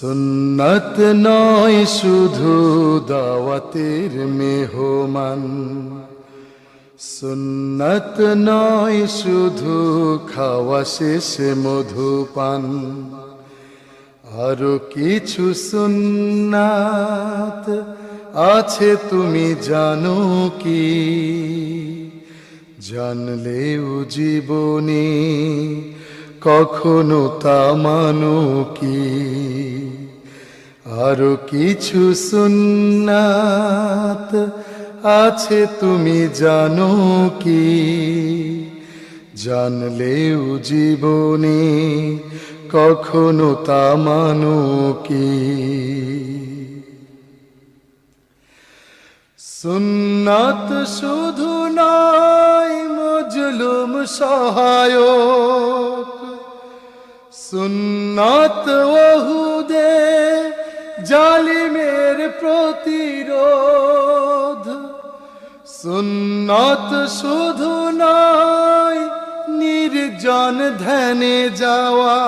সুন্নাত নয় শুধু দাওয়াতের মেহমান, সুন্নাত নয় শুধু খাওয়া শেষে মধুপান, আরো কিছু সুন্নাত আছে তুমি জানো কি? জানলেও জীবনে কখনো তা মানো কি? আরো কিছু সুন্নাত আছে তুমি জানো কি? জানলেও জীবনে কখনো তা মানো কি? সুন্নাত শুধু নয় মজলুম সহায়ক, সুন্নাত ওহুদে জালিমের প্রতিরোধ, সুন্নাত শুধু নয় নির্জন ধ্যানে যাওয়া,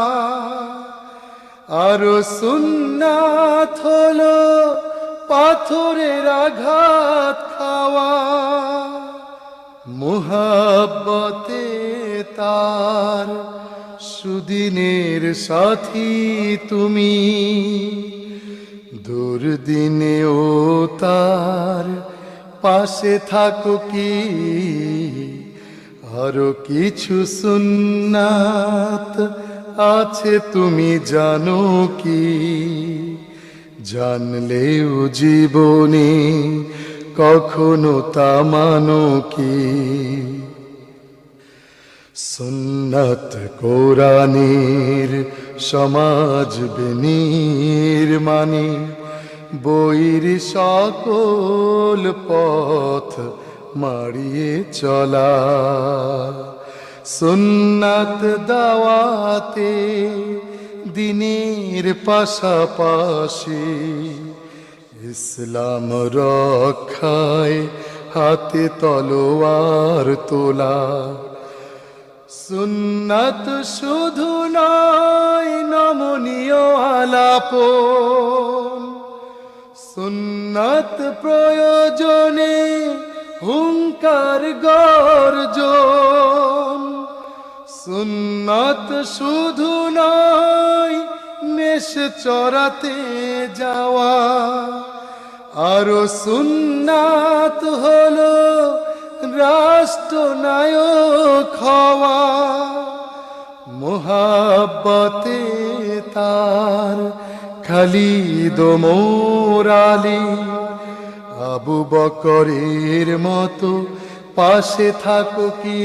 আরো সুন্নাত হলো পাথরের আঘাত খাওয়া। মুহাব্বতে তার সুদিনের সাথী তুমি, দুর্দিনেও তার পাশে থাকো কি? আরো কিছু সুন্নাত আছে তুমি জানো কি? জানলেও জীবনে কখনো তা মানো কি? সুন্নাত কোরআনের সমাজ বিনির্মাণে বইর সকল পথ মাড়িয়ে চলা, সুন্নাত দাওয়াতে দিনের পাশাপাশি ইসলাম রক্ষায় হাতে তলোয়ার তোলা। সুন্নাত শুধু নয় নমনীয় আলাপন, সুন্নাত প্রয়োজনে হুঙ্কার গর্জন, সুন্নাত শুধু নয় মেষ চরাতে যাওয়া, আরো সুন্নাত হলো রাষ্ট্রনায়ক হওয়া। মুহাব্বতে তার খালিদ ওমর আলী আবু বকরের মতো পাশে থাকো কি?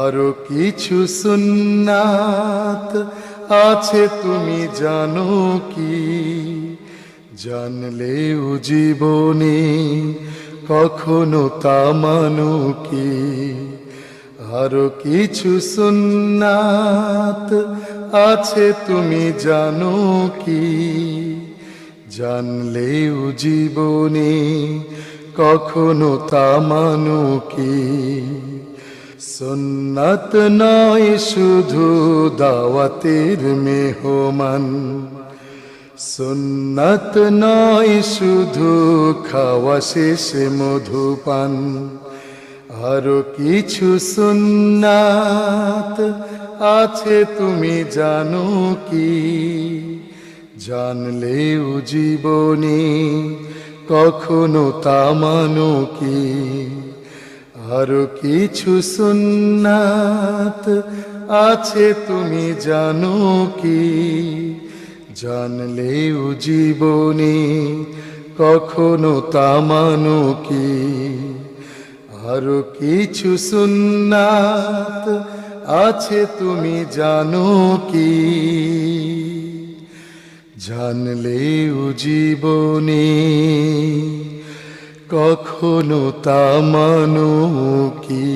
আরো কিছু সুন্নাত আছে তুমি জানো কি? জানলেও জীবনে কখনো তা মানো কি? আরো কিছু সুন্নাত আছে তুমি জানো কি? জানলেও জীবনে কখনো তা মানো কি? সুন্নাত নয় শুধু দাওয়াতের মেহমান, সুন্নাত নয় শুধু খাওয়া শেষে মধুপান, আরো কিছু সুন্নাত আছে তুমি জানো কি? জানলেও জীবনে কখনো তা মানো কি? আরো কিছু সুন্নাত আছে তুমি জানো কি? জানলেও জীবনে কখনো তা মানো কি? আরো কিছু সুন্নাত আছে তুমি জানো কি? জানলেও জীবনে কখনো তা মানো কি?